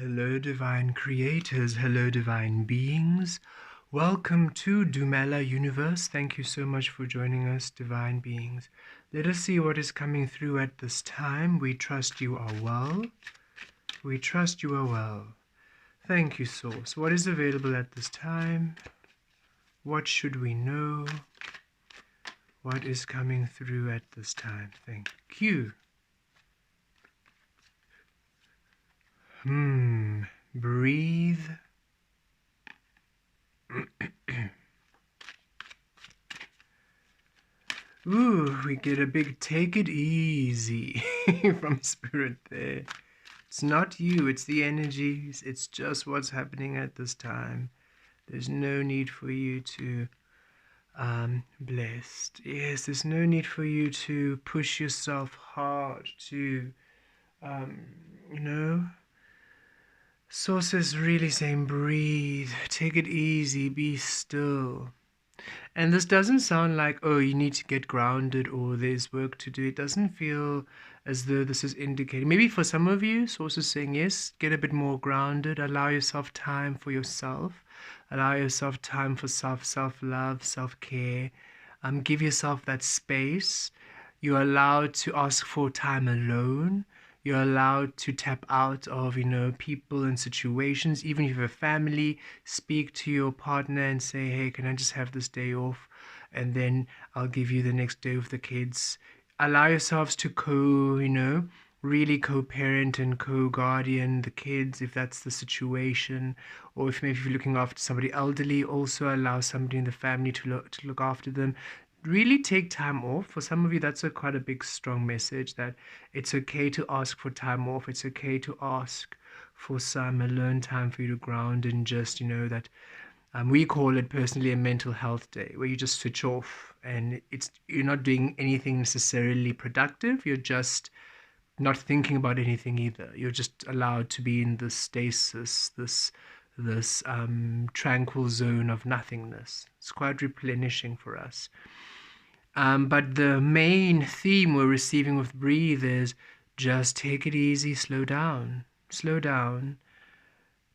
Hello, divine creators. Hello, divine beings. Welcome to Dumela Universe. Thank you so much for joining us, divine beings. Let us see what is coming through at this time. We trust you are well. We trust you are well. Thank you, Source. What is available at this time? What should we know? What is coming through at this time? Thank you. Breathe. Ooh, we get a big take it easy from Spirit there. It's not you, it's the energies. It's just what's happening at this time. There's no need for you to blessed. Yes, there's no need for you to push yourself hard to you know. Source is really saying breathe, take it easy, be still. And this doesn't sound like, oh, you need to get grounded or there's work to do. It doesn't feel as though this is indicating. Maybe for some of you, Source is saying, yes, get a bit more grounded. Allow yourself time for yourself. Allow yourself time for self-love, self-care. Give yourself that space. You're allowed to ask for time alone. You're allowed to tap out of, people and situations. Even if you have a family, speak to your partner and say, hey, can I just have this day off? And then I'll give you the next day with the kids. Allow yourselves to really co-parent and co-guardian the kids if that's the situation. Or if maybe you're looking after somebody elderly, also allow somebody in the family to look after them. Really take time off. For some of you, that's quite a big, strong message that it's okay to ask for time off. It's okay to ask for some alone time for you to ground and just, that we call it personally a mental health day where you just switch off and you're not doing anything necessarily productive. You're just not thinking about anything either. You're just allowed to be in this stasis, this tranquil zone of nothingness. It's quite replenishing for us. But the main theme we're receiving with breathe is just take it easy, slow down,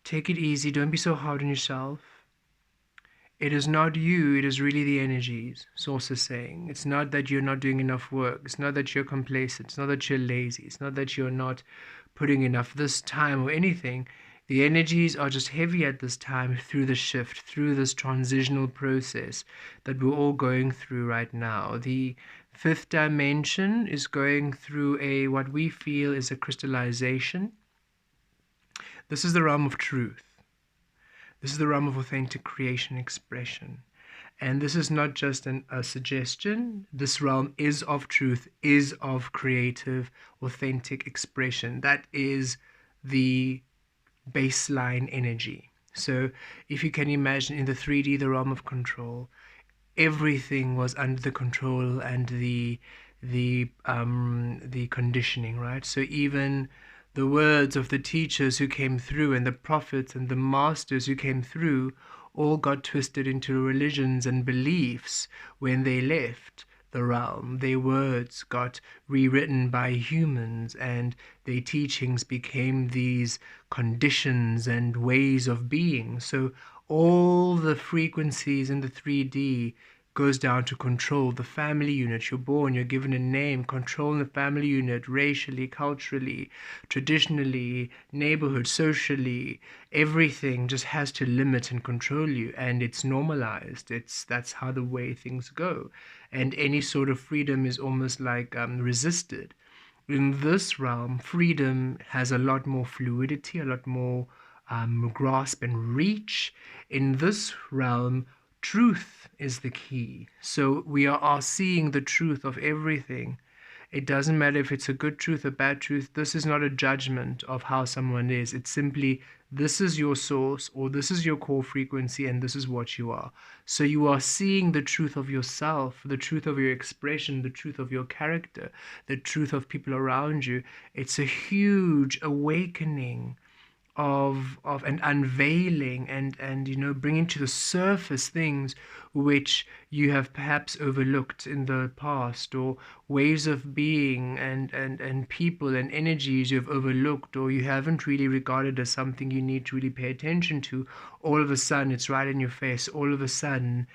take it easy, don't be so hard on yourself. It is not you, it is really the energies, Source is saying. It's not that you're not doing enough work, it's not that you're complacent, it's not that you're lazy, it's not that you're not putting enough this time or anything. The energies are just heavy at this time through the shift, through this transitional process that we're all going through right now. The fifth dimension is going through what we feel is a crystallization. This is the realm of truth. This is the realm of authentic creation expression. And this is not just a suggestion. This realm is of truth, is of creative, authentic expression. That is the baseline energy. So if you can imagine in the 3D, the realm of control, everything was under the control and the conditioning, right? So even the words of the teachers who came through and the prophets and the masters who came through all got twisted into religions and beliefs when they left the realm. Their words got rewritten by humans and their teachings became these conditions and ways of being. So all the frequencies in the 3D goes down to control the family unit. You're born, you're given a name, control the family unit, racially, culturally, traditionally, neighborhood, socially, everything just has to limit and control you, and it's normalized. That's how the way things go, and any sort of freedom is almost like resisted. In this realm, freedom has a lot more fluidity, a lot more grasp and reach. In this realm, truth is the key. So we are seeing the truth of everything. It doesn't matter if it's a good truth or bad truth. This is not a judgment of how someone is. It's simply, this is your source, or this is your core frequency, and this is what you are. So you are seeing the truth of yourself, the truth of your expression, the truth of your character, the truth of people around you. It's a huge awakening and unveiling and bringing to the surface things which you have perhaps overlooked in the past, or ways of being and people and energies you've overlooked, or you haven't really regarded as something you need to really pay attention to. All of a sudden it's right in your face. All of a sudden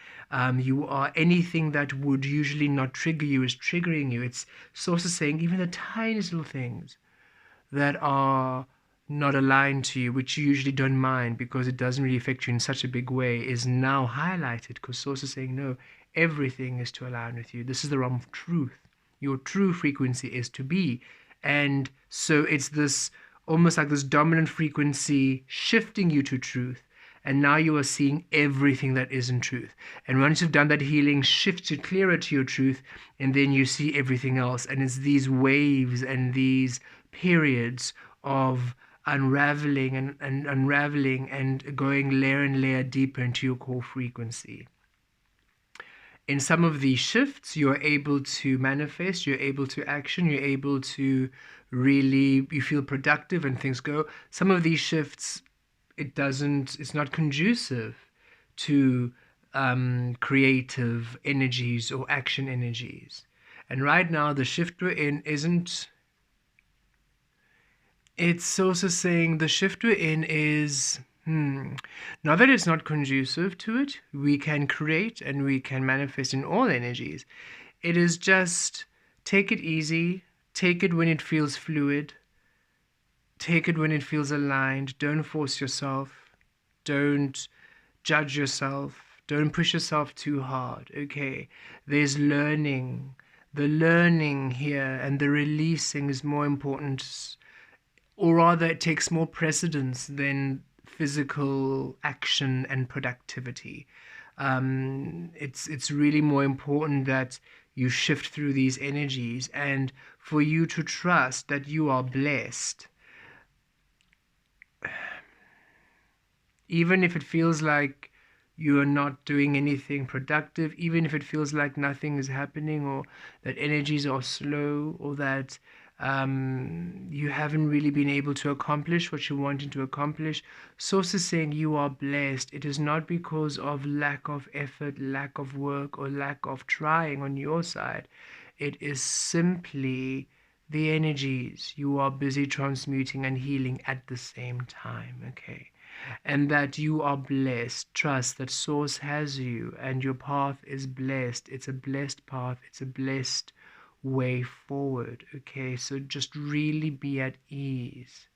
you are, anything that would usually not trigger you is triggering you. It's sort of saying even the tiniest little things that are not aligned to you, which you usually don't mind because it doesn't really affect you in such a big way, is now highlighted because Source is saying, no, everything is to align with you. This is the realm of truth. Your true frequency is to be. And so it's this almost like this dominant frequency shifting you to truth. And now you are seeing everything that isn't truth. And once you've done that healing, shifts you clearer to your truth, and then you see everything else. And it's these waves and these periods of unraveling and unraveling and going layer and layer deeper into your core frequency. In some of these shifts, you're able to manifest, you're able to action, you're able to really, you feel productive and things go. Some of these shifts, it's not conducive to creative energies or action energies. And right now, the shift we're in isn't, it's also saying the shift we're in is, not that it's not conducive to it, we can create and we can manifest in all energies. It is just, take it easy, take it when it feels fluid, take it when it feels aligned. Don't force yourself, don't judge yourself, don't push yourself too hard. Okay, there's learning. The learning here and the releasing is more important, or rather it takes more precedence than physical action and productivity. It's really more important that you shift through these energies, and for you to trust that you are blessed. Even if it feels like you are not doing anything productive, even if it feels like nothing is happening, or that energies are slow, or that you haven't really been able to accomplish what you're wanting to accomplish, Source is saying you are blessed. It is not because of lack of effort, lack of work, or lack of trying on your side. It is simply the energies you are busy transmuting and healing at the same time, okay? And that you are blessed. Trust that Source has you and your path is blessed. It's a blessed path. It's a blessed way forward. Okay, so just really be at ease.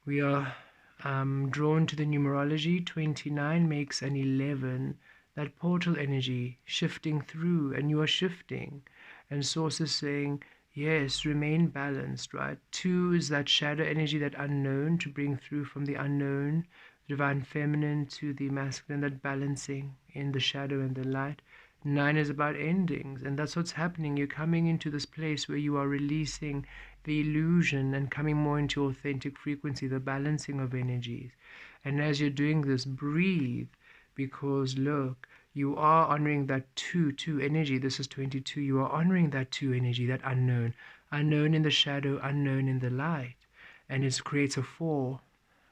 We are drawn to the numerology. 29 makes an 11. That portal energy shifting through, and you are shifting. And Source is saying, yes, remain balanced, right? 2 is that shadow energy, that unknown, to bring through from the unknown, divine feminine to the masculine, that balancing in the shadow and the light. 9 is about endings, and that's what's happening. You're coming into this place where you are releasing the illusion and coming more into authentic frequency, the balancing of energies. And as you're doing this, breathe, because look, you are honoring that 2 energy. This is 22. You are honoring that 2 energy, that unknown in the shadow, unknown in the light, and it creates a 4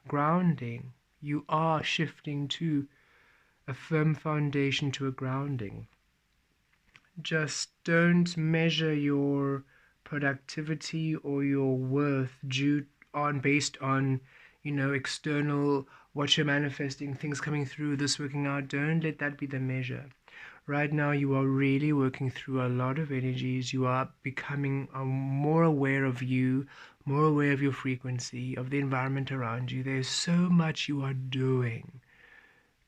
grounding. You are shifting to a firm foundation, to a grounding. Just don't measure your productivity or your worth based on external, what you're manifesting, things coming through, this working out. Don't let that be the measure. Right now you are really working through a lot of energies. You are becoming more aware of you, more aware of your frequency, of the environment around you. There's so much you are doing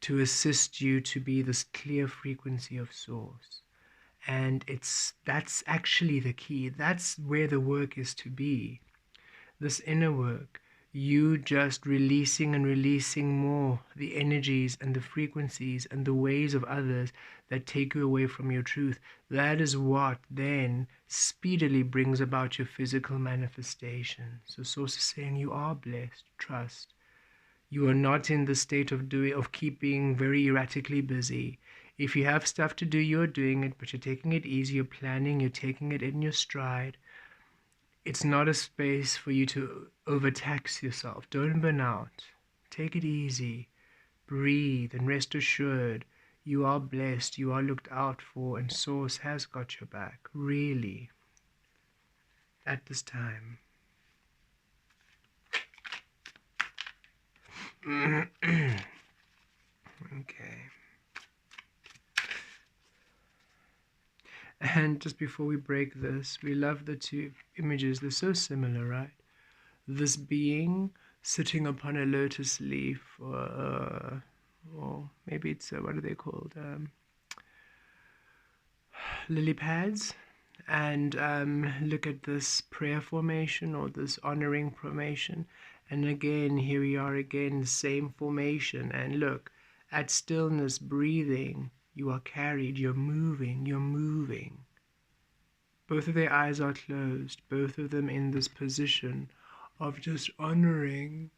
to assist you to be this clear frequency of Source. And that's actually the key. That's where the work is to be. This inner work, you just releasing and releasing more the energies and the frequencies and the ways of others that take you away from your truth. That is what then speedily brings about your physical manifestation. So Source is saying you are blessed. Trust. You are not in the state of keeping very erratically busy. If you have stuff to do, you're doing it, but you're taking it easy, you're planning, you're taking it in your stride. It's not a space for you to overtax yourself. Don't burn out. Take it easy. Breathe and rest assured you are blessed, you are looked out for, and Source has got your back, really, at this time. Okay. And just before we break this, we love the two images. They're so similar, right? This being sitting upon a lotus leaf, or maybe it's, what are they called? Lily pads. And look at this prayer formation or this honoring formation. And again, here we are again, same formation. And look, at stillness, breathing, you are carried, you're moving, you're moving. Both of their eyes are closed, both of them in this position of just honoring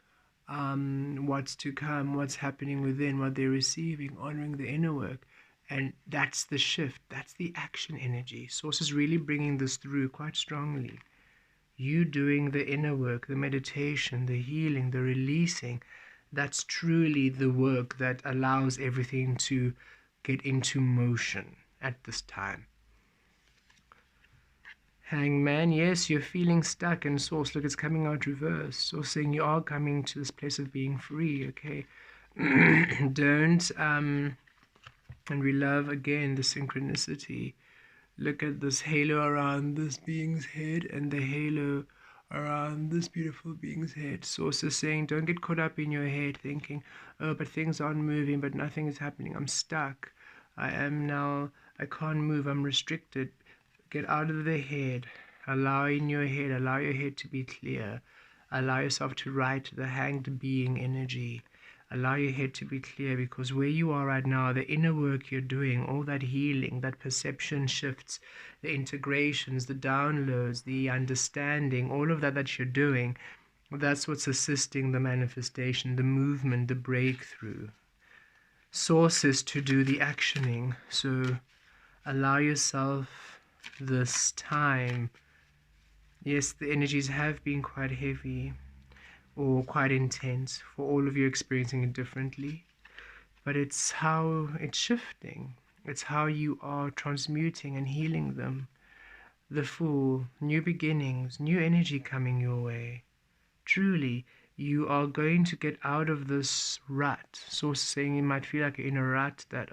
what's to come, what's happening within, what they're receiving, honoring the inner work. And that's the shift, that's the action energy. Source is really bringing this through quite strongly. You doing the inner work, the meditation, the healing, the releasing, that's truly the work that allows everything to get into motion at this time. Hangman, yes, you're feeling stuck, and Source, look, it's coming out reverse. Source saying you are coming to this place of being free, okay? Don't, and we love, again, the synchronicity. Look at this halo around this being's head and the halo around this beautiful being's head. Source is saying, don't get caught up in your head thinking, oh, but things aren't moving, but nothing is happening. I'm stuck. I can't move. I'm restricted. Get out of the head. Allow your head to be clear. Allow yourself to write the hanged being energy. Allow your head to be clear, because where you are right now, the inner work you're doing, all that healing, that perception shifts, the integrations, the downloads, the understanding, all of that you're doing, that's what's assisting the manifestation, the movement, the breakthrough. Source is to do the actioning, so allow yourself this time. Yes, the energies have been quite heavy or quite intense for all of you, experiencing it differently, but it's how it's shifting, it's how you are transmuting and healing them. The Fool, new beginnings, new energy coming your way. Truly, you are going to get out of this rut. Source saying you might feel like you're in a rut, that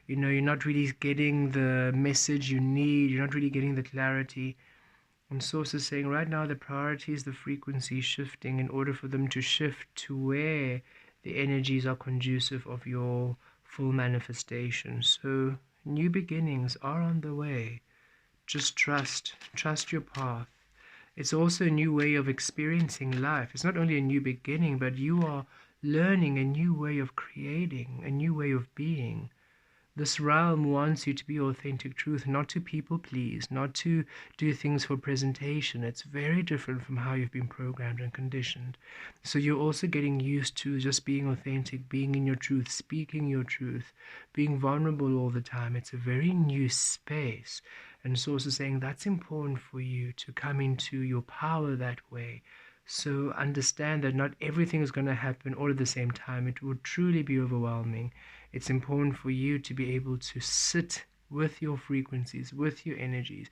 you're not really getting the message you need, you're not really getting the clarity. And Source is saying right now the priority is the frequency shifting in order for them to shift to where the energies are conducive of your full manifestation. So new beginnings are on the way. Just trust your path. It's also a new way of experiencing life. It's not only a new beginning, but you are learning a new way of creating, a new way of being. This realm wants you to be authentic truth, not to people please, not to do things for presentation. It's very different from how you've been programmed and conditioned. So you're also getting used to just being authentic, being in your truth, speaking your truth, being vulnerable all the time. It's a very new space. And Source is saying that's important for you to come into your power that way. So understand that not everything is going to happen all at the same time. It will truly be overwhelming. It's important for you to be able to sit with your frequencies, with your energies,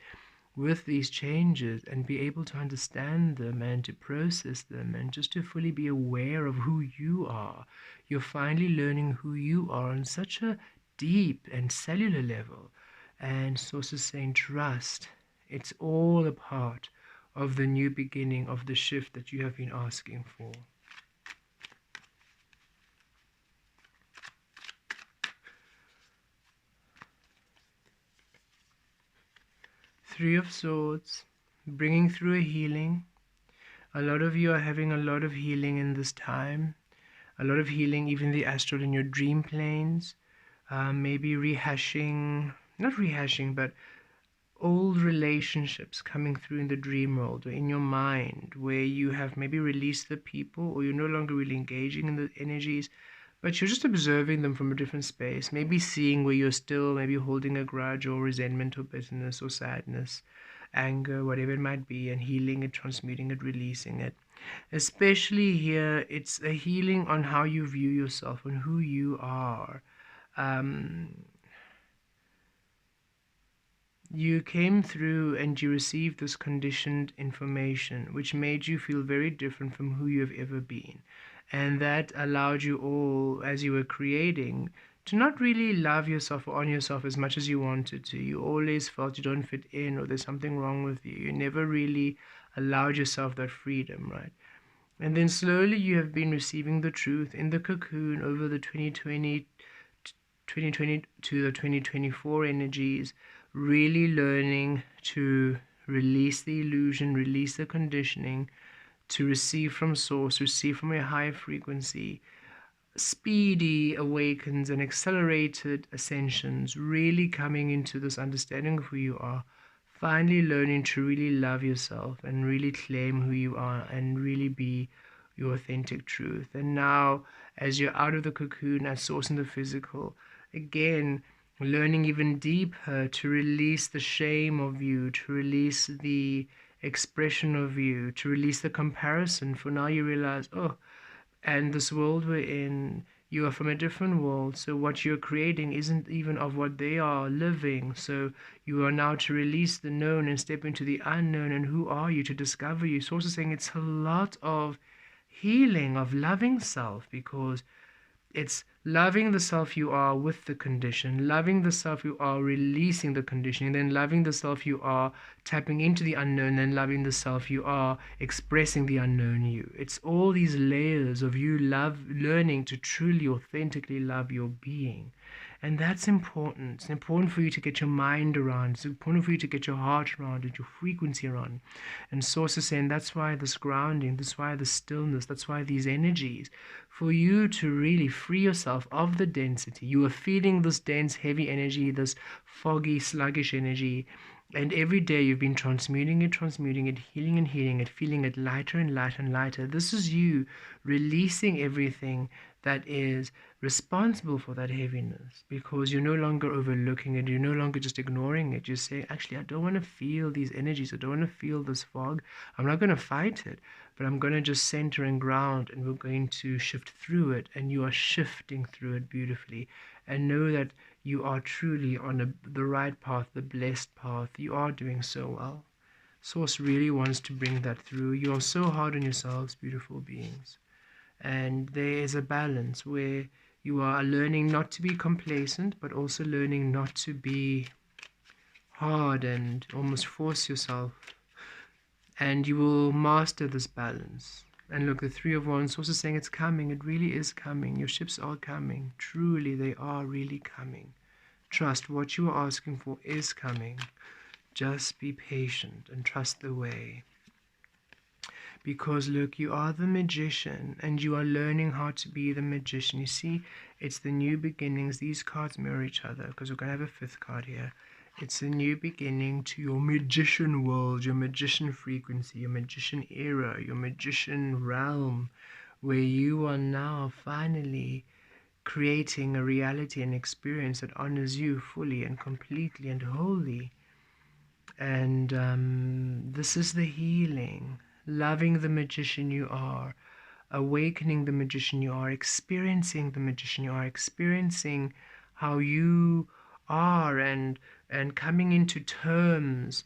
with these changes, and be able to understand them and to process them, and just to fully be aware of who you are. You're finally learning who you are on such a deep and cellular level. And Source is saying, trust. It's all a part of the new beginning, of the shift that you have been asking for. Three of Swords, bringing through a healing. A lot of you are having a lot of healing in this time. A lot of healing, even the astral in your dream planes. Maybe not rehashing, but old relationships coming through in the dream world or in your mind, where you have maybe released the people, or you're no longer really engaging in the energies, but you're just observing them from a different space, maybe seeing where you're still maybe holding a grudge or resentment or bitterness or sadness, anger, whatever it might be, and healing it, transmuting it, releasing it. Especially here, it's a healing on how you view yourself and who you are. Um, you came through and you received this conditioned information, which made you feel very different from who you have ever been. And that allowed you all, as you were creating, to not really love yourself or honor yourself as much as you wanted to. You always felt you don't fit in or there's something wrong with you. You never really allowed yourself that freedom, right? And then slowly you have been receiving the truth in the cocoon over the 2020 to the 2024 energies, really learning to release the illusion, release the conditioning, to receive from source, receive from a higher frequency, speedy awakens and accelerated ascensions, really coming into this understanding of who you are, finally learning to really love yourself and really claim who you are and really be your authentic truth. And now, as you're out of the cocoon at source in the physical, again, learning even deeper to release the shame of you, to release the expression of you, to release the comparison. For now you realize, oh, and this world we're in, you are from a different world, so what you're creating isn't even of what they are living. So you are now to release the known and step into the unknown. And who are you to discover you? So also saying it's a lot of healing, of loving self, because it's loving the self you are with the condition, loving the self you are, releasing the conditioning, then loving the self you are, tapping into the unknown, then loving the self you are, expressing the unknown you. It's all these layers of you learning to truly, authentically love your being. And that's important. It's important for you to get your mind around. It's important for you to get your heart around it, your frequency around. And Source is saying that's why this grounding, that's why the stillness, that's why these energies, for you to really free yourself of the density. You are feeling this dense, heavy energy, this foggy, sluggish energy. And every day you've been transmuting it, healing and healing it, feeling it lighter and lighter and lighter. This is you releasing everything that is responsible for that heaviness, because you're no longer overlooking it, you're no longer just ignoring it. You're saying, actually, I don't want to feel these energies, I don't want to feel this fog. I'm not going to fight it, but I'm going to just center and ground, and we're going to shift through it. And you are shifting through it beautifully, and know that you are truly on the right path, the blessed path. You are doing so well. Source really wants to bring that through. You are so hard on yourselves, beautiful beings. And there is a balance where you are learning not to be complacent, but also learning not to be hard and almost force yourself. And you will master this balance. And look, the Three of Wands also saying it's coming. It really is coming. Your ships are coming. Truly, they are really coming. Trust what you are asking for is coming. Just be patient and trust the way. Because look, you are the magician, and you are learning how to be the magician. You see, it's the new beginnings. These cards mirror each other, because we're going to have a fifth card here. It's a new beginning to your magician world, your magician frequency, your magician era, your magician realm, where you are now finally creating a reality and experience that honors you fully and completely and wholly. And this is the healing. Loving the magician you are, awakening the magician you are, experiencing the magician you are, experiencing how you are, and coming into terms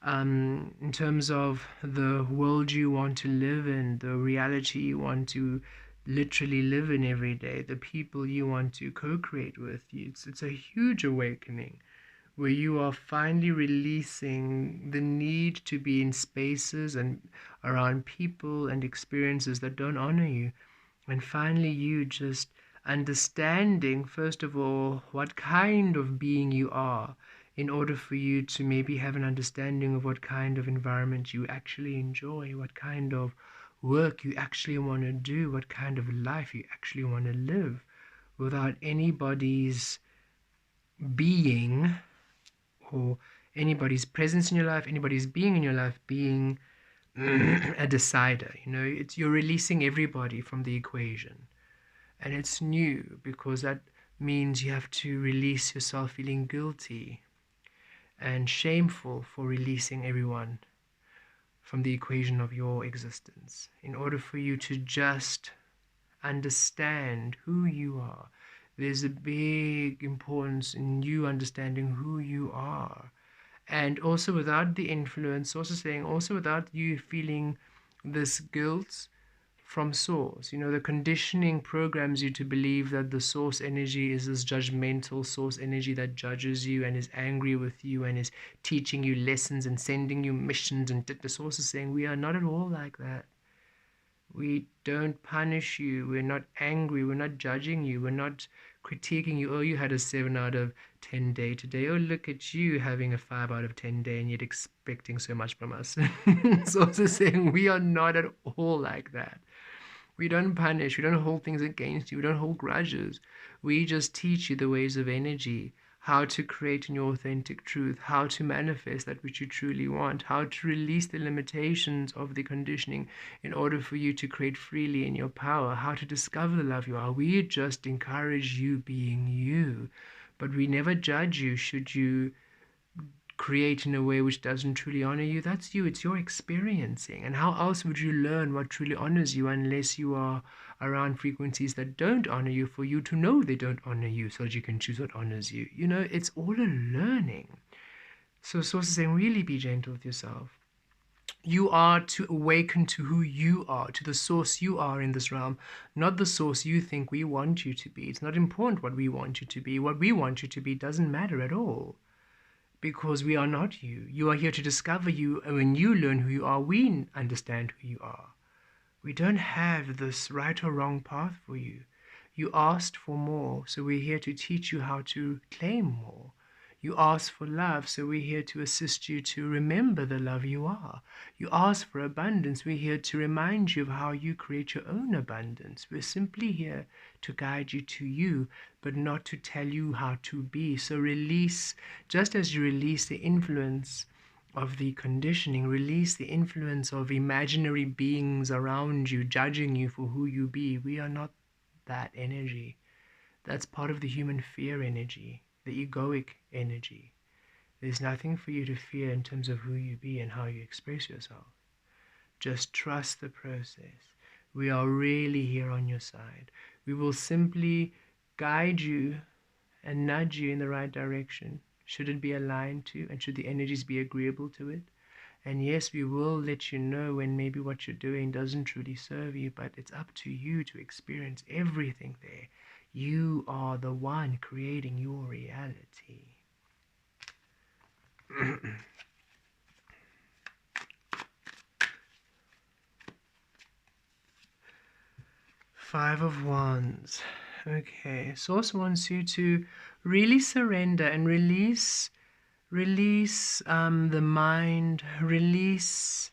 in terms of the world you want to live in, the reality you want to literally live in every day, the people you want to co-create with. It's a huge awakening, where you are finally releasing the need to be in spaces and around people and experiences that don't honor you. And finally, you just understanding, first of all, what kind of being you are, in order for you to maybe have an understanding of what kind of environment you actually enjoy, what kind of work you actually want to do, what kind of life you actually want to live, without anybody's being or anybody's presence in your life, anybody's being in your life being a decider. You're releasing everybody from the equation. And it's new, because that means you have to release yourself feeling guilty. and shameful for releasing everyone from the equation of your existence, in order for you to just understand who you are. There's a big importance in you understanding who you are. And also without the influence, also saying, also without you feeling this guilt from source. You know, the conditioning programs you to believe that the source energy is this judgmental source energy that judges you and is angry with you and is teaching you lessons and sending you missions. And the source is saying, we are not at all like that. We don't punish you. We're not angry. We're not judging you. We're not critiquing you. Oh, you had a 7 out of 10 day today. Oh, look at you having a 5 out of 10 day and yet expecting so much from us. It's also saying we are not at all like that. We don't punish. We don't hold things against you. We don't hold grudges. We just teach you the ways of energy, how to create in your authentic truth, how to manifest that which you truly want, how to release the limitations of the conditioning in order for you to create freely in your power, how to discover the love you are. We just encourage you being you, but we never judge you should you create in a way which doesn't truly honor you. That's you. It's your experiencing. And how else would you learn what truly honors you unless you are around frequencies that don't honor you, for you to know they don't honor you so that you can choose what honors you? You know, it's all a learning. So source is saying, really be gentle with yourself. You are to awaken to who you are, to the source you are in this realm, not the source you think we want you to be. It's not important what we want you to be. What we want you to be doesn't matter at all, because we are not you. You are here to discover you, and when you learn who you are, we understand who you are. We don't have this right or wrong path for you. You asked for more, so we're here to teach you how to claim more. You asked for love, so we're here to assist you to remember the love you are. You asked for abundance, we're here to remind you of how you create your own abundance. We're simply here to guide you to you, but not to tell you how to be. So release, just as you release the influence of the conditioning, release the influence of imaginary beings around you, judging you for who you be. We are not that energy. That's part of the human fear energy, the egoic energy. There's nothing for you to fear in terms of who you be and how you express yourself. Just trust the process. We are really here on your side. We will simply guide you and nudge you in the right direction, should it be aligned to, and should the energies be agreeable to it. And yes, we will let you know when maybe what you're doing doesn't truly serve you, but it's up to you to experience everything there. You are the one creating your reality. 5 of Wands. Okay, Source wants you to really surrender and release the mind, release.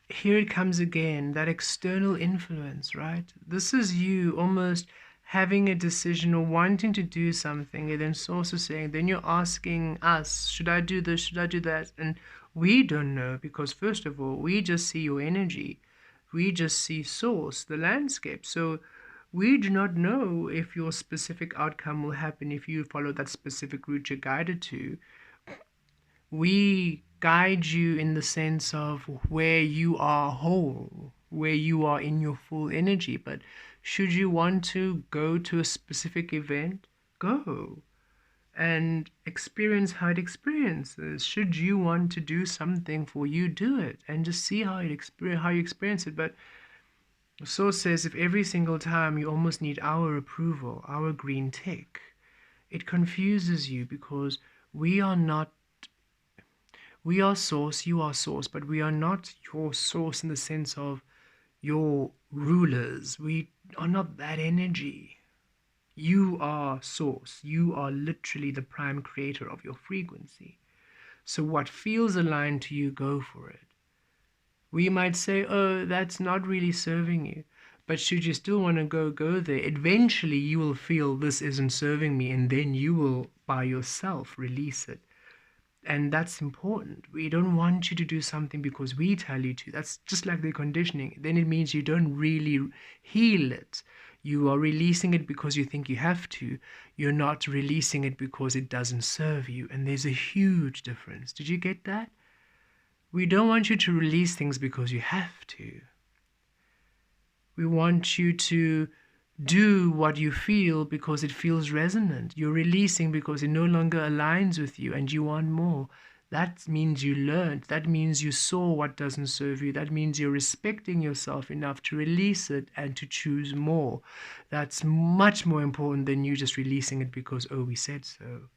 Here it comes again, that external influence, right? This is you almost having a decision or wanting to do something, and then Source is saying, then you're asking us, should I do this, should I do that? And we don't know, because first of all, we just see your energy. We just see Source, the landscape. So we do not know if your specific outcome will happen if you follow that specific route you're guided to. We guide you in the sense of where you are whole, where you are in your full energy. But should you want to go to a specific event, go and experience how it experiences. Should you want to do something for you, do it and just see how you experience it. But Source says if every single time you almost need our approval, our green tick, it confuses you, because we are Source, you are Source, but we are not your Source in the sense of your rulers. We are not that energy. You are Source. You are literally the prime creator of your frequency. So what feels aligned to you, go for it. We might say, oh, that's not really serving you. But should you still want to go there. Eventually you will feel this isn't serving me, and then you will by yourself release it. And that's important. We don't want you to do something because we tell you to. That's just like the conditioning. Then it means you don't really heal it. You are releasing it because you think you have to. You're not releasing it because it doesn't serve you. And there's a huge difference. Did you get that? We don't want you to release things because you have to. We want you to do what you feel because it feels resonant. You're releasing because it no longer aligns with you and you want more. That means you learned. That means you saw what doesn't serve you. That means you're respecting yourself enough to release it and to choose more. That's much more important than you just releasing it because, oh, we said so.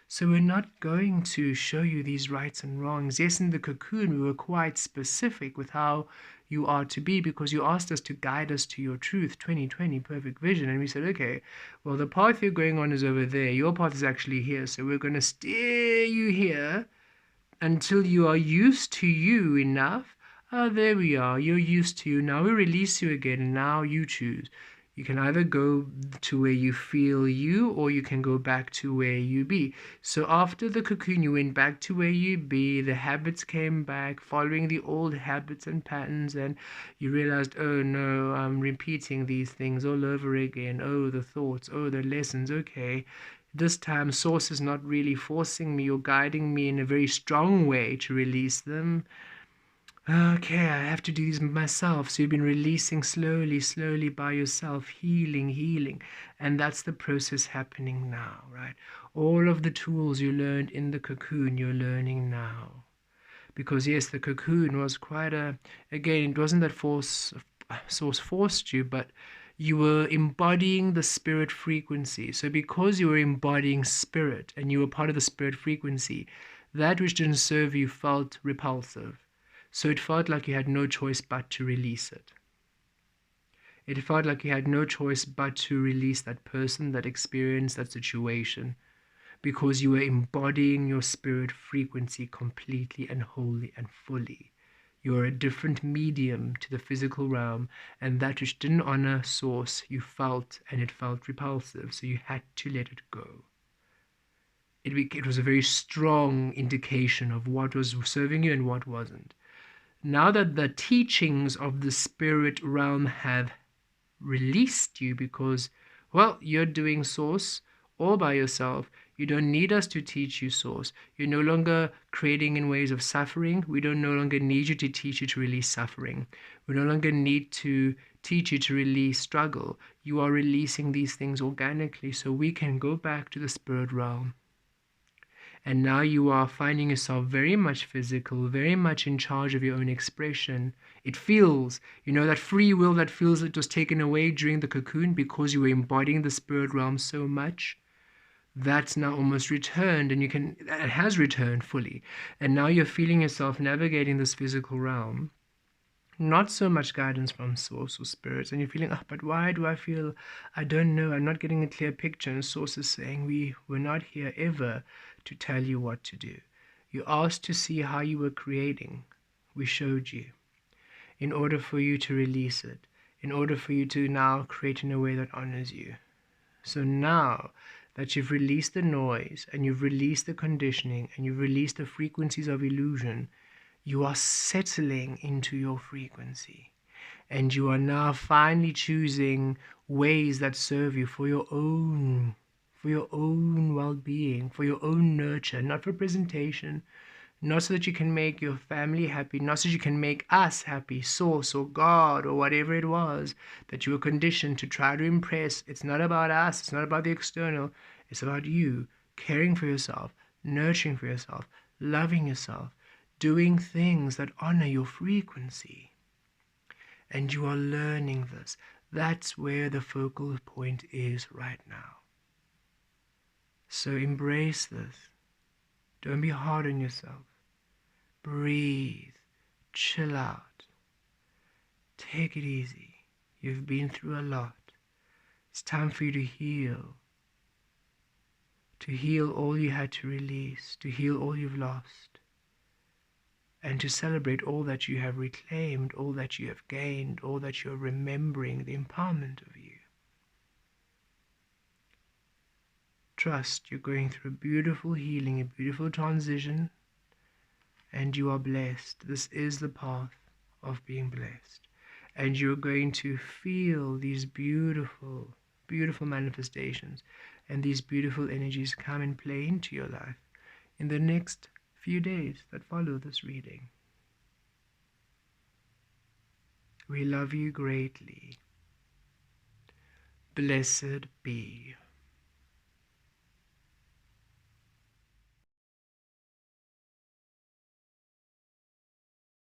So we're not going to show you these rights and wrongs. Yes, in the cocoon, we were quite specific with how you are to be because you asked us to guide us to your truth, 2020, perfect vision. And we said, okay, well, the path you're going on is over there. Your path is actually here. So we're going to steer you here until you are used to you enough. There we are. You're used to you. Now we release you again. And now you choose. You can either go to where you feel you, or you can go back to where you be. So after the cocoon, you went back to where you be. The habits came back, following the old habits and patterns, and you realized, oh no, I'm repeating these things all over again. Oh, the thoughts, oh, the lessons. Okay, this time source is not really forcing me or guiding me in a very strong way to release them. Okay, I have to do these myself. So you've been releasing slowly, slowly by yourself, healing. And that's the process happening now, right? All of the tools you learned in the cocoon, you're learning now. Because yes, the cocoon was quite again, it wasn't that source forced you, but you were embodying the spirit frequency. So because you were embodying spirit and you were part of the spirit frequency, that which didn't serve you felt repulsive. So it felt like you had no choice but to release it. It felt like you had no choice but to release that person, that experience, that situation, because you were embodying your spirit frequency completely and wholly and fully. You are a different medium to the physical realm, and that which didn't honor source, you felt, and it felt repulsive, so you had to let it go. It was a very strong indication of what was serving you and what wasn't. Now that the teachings of the spirit realm have released you because, well, you're doing source all by yourself. You don't need us to teach you source. You're no longer creating in ways of suffering. We don't no longer need you to teach you to release suffering. We no longer need to teach you to release struggle. You are releasing these things organically, so we can go back to the spirit realm. And now you are finding yourself very much physical, very much in charge of your own expression. It feels, that free will that feels it was taken away during the cocoon because you were embodying the spirit realm so much. That's now almost returned, and it has returned fully. And now you're feeling yourself navigating this physical realm. Not so much guidance from source or spirits, and you're feeling, but why do I feel, I don't know, I'm not getting a clear picture, and source is saying, we were not here ever to tell you what to do. You asked to see how you were creating. We showed you. In order for you to release it, in order for you to now create in a way that honors you. So now that you've released the noise, and you've released the conditioning, and you've released the frequencies of illusion, you are settling into your frequency, and you are now finally choosing ways that serve you for your own well-being, for your own nurture, not for presentation, not so that you can make your family happy, not so that you can make us happy, source or God or whatever it was that you were conditioned to try to impress. It's not about us, it's not about the external, it's about you caring for yourself, nurturing for yourself, loving yourself, doing things that honor your frequency. And you are learning this. That's where the focal point is right now. So embrace this. Don't be hard on yourself. Breathe. Chill out. Take it easy. You've been through a lot. It's time for you to heal. To heal all you had to release. To heal all you've lost. And to celebrate all that you have reclaimed, all that you have gained, all that you're remembering, the empowerment of you. Trust you're going through a beautiful healing, a beautiful transition, and you are blessed. This is the path of being blessed. and you're going to feel these beautiful, beautiful manifestations and these beautiful energies come and play into your life in the next few days that follow this reading. We love you greatly. Blessed be.